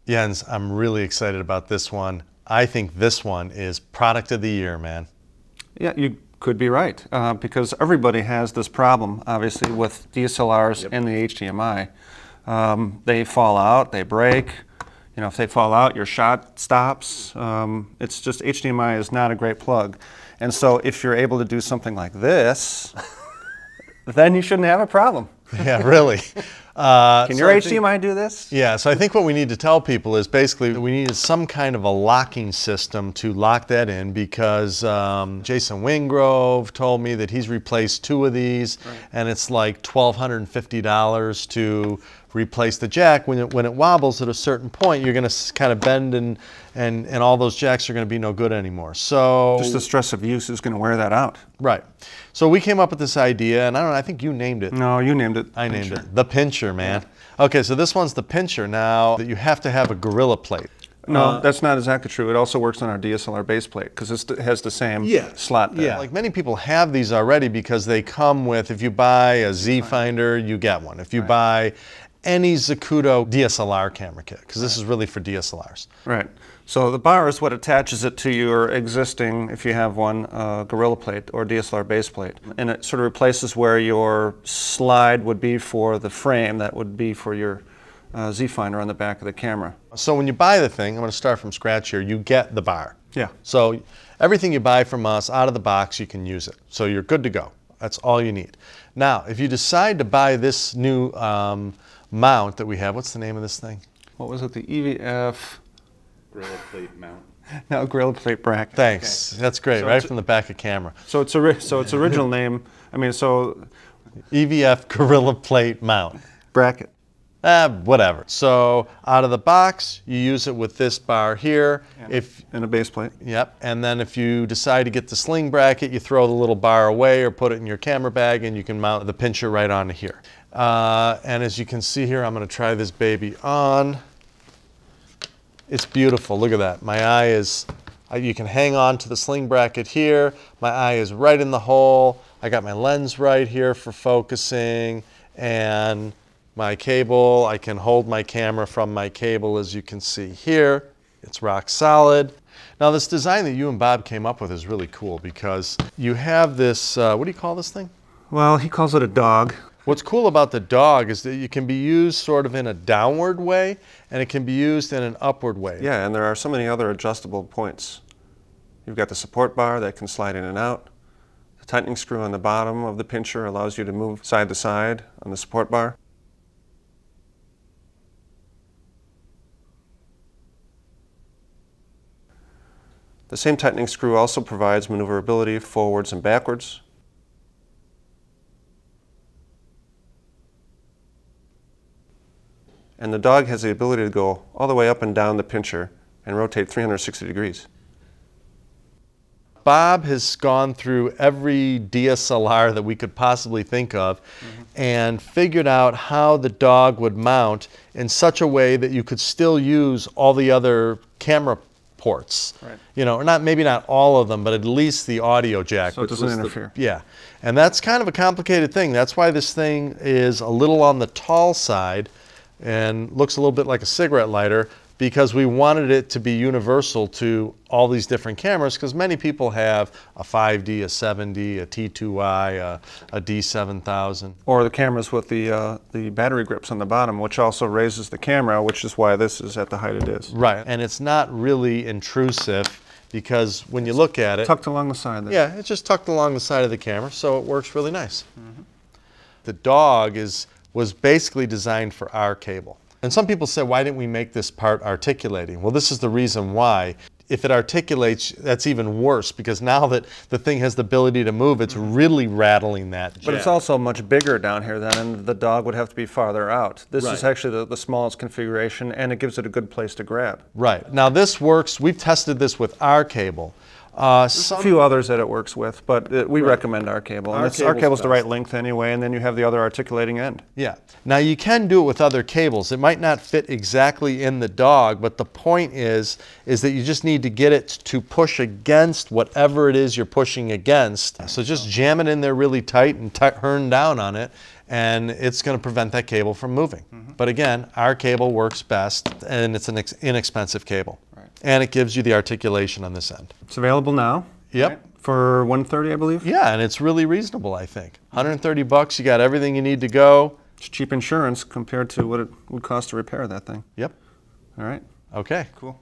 Jens, I'm really excited about this one. I think this one is product of the year, man. Yeah, you could be right, because everybody has this problem, obviously, with DSLRs and the HDMI. They fall out, they break. You know, if they fall out, your shot stops. It's just HDMI is not a great plug. And so if you're able to do something like this, then you shouldn't have a problem. Yeah, really. Can your HDMI do this? Yeah, so I think what we need to tell people is basically we need some kind of a locking system to lock that in, because Jason Wingrove told me that he's replaced 2 of these, and it's like $1,250 to replace the jack. When it wobbles at a certain point, you're going to kind of bend, and all those jacks are going to be no good anymore. So just the stress of use is going to wear that out. Right. So we came up with this idea, and I don't know, I think you named it. No, you named it. I named it. The Pincher, man. Okay, so this one's the Pincher. Now, you have to have a Gorilla plate. No, that's not exactly true. It also works on our DSLR base plate because it has the same slot there. Yeah, like many people have these already because they come with, if you buy a Z Finder, you get one. If you buy any Zacuto DSLR camera kit, because this is really for DSLRs. Right. So the bar is what attaches it to your existing, if you have one, Gorilla plate or DSLR base plate. And it sort of replaces where your slide would be for the frame that would be for your Z Finder on the back of the camera. So when you buy the thing, I'm going to start from scratch here, you get the bar. Yeah. So everything you buy from us out of the box, you can use it. So you're good to go. That's all you need. Now, if you decide to buy this new mount that we have, what's the name of this thing? What was it? The EVF Gorilla plate mount. No, Gorilla plate bracket. Thanks. Okay. That's great. So right from the back of camera. So its original name. I mean, so EVF Gorilla plate mount bracket. Whatever. So out of the box, you use it with this bar here. And a base plate. Yep. And then if you decide to get the sling bracket, you throw the little bar away or put it in your camera bag, and you can mount the Pincher right onto here. And as you can see here, I'm going to try this baby on. It's beautiful. Look at that. My eye is, you can hang on to the sling bracket here. My eye is right in the hole. I got my lens right here for focusing, and my cable, I can hold my camera from my cable, as you can see here. It's rock solid. Now this design that you and Bob came up with is really cool because you have this, what do you call this thing? Well, he calls it a dog. What's cool about the dog is that it can be used sort of in a downward way, and it can be used in an upward way. Yeah, and there are so many other adjustable points. You've got the support bar that can slide in and out. The tightening screw on the bottom of the Pincher allows you to move side to side on the support bar. The same tightening screw also provides maneuverability forwards and backwards. And the dog has the ability to go all the way up and down the Pincher and rotate 360 degrees. Bob has gone through every DSLR that we could possibly think of and figured out how the dog would mount in such a way that you could still use all the other camera ports. Right. You know, maybe not all of them, but at least the audio jack. So it doesn't interfere. Yeah. And that's kind of a complicated thing. That's why this thing is a little on the tall side and looks a little bit like a cigarette lighter, because we wanted it to be universal to all these different cameras, because many people have a 5D, a 7D, a T2i, a D7000. Or the cameras with the battery grips on the bottom, which also raises the camera, which is why this is at the height it is. Right, and it's not really intrusive, because when you look at it... Tucked along the side there. Yeah, it's just tucked along the side of the camera, so it works really nice. The dog was basically designed for our cable. And some people say, why didn't we make this part articulating? Well, this is the reason why. If it articulates, that's even worse, because now that the thing has the ability to move, it's really rattling that jack. But it's also much bigger down here then, and the dog would have to be farther out. This is actually the smallest configuration, and it gives it a good place to grab. Right. Now this works, we've tested this with our cable. A few others that it works with, but we recommend our cable. And our cable's the right length anyway, and then you have the other articulating end. Yeah. Now you can do it with other cables. It might not fit exactly in the dog, but the point is that you just need to get it to push against whatever it is you're pushing against. So just jam it in there really tight and turn down on it, and it's going to prevent that cable from moving. But again, our cable works best, and it's an inexpensive cable. And it gives you the articulation on this end. It's available now. Yep. Right? For $130, I believe. Yeah, and it's really reasonable, I think. 130 bucks, you got everything you need to go. It's cheap insurance compared to what it would cost to repair that thing. Yep. All right. Okay. Cool.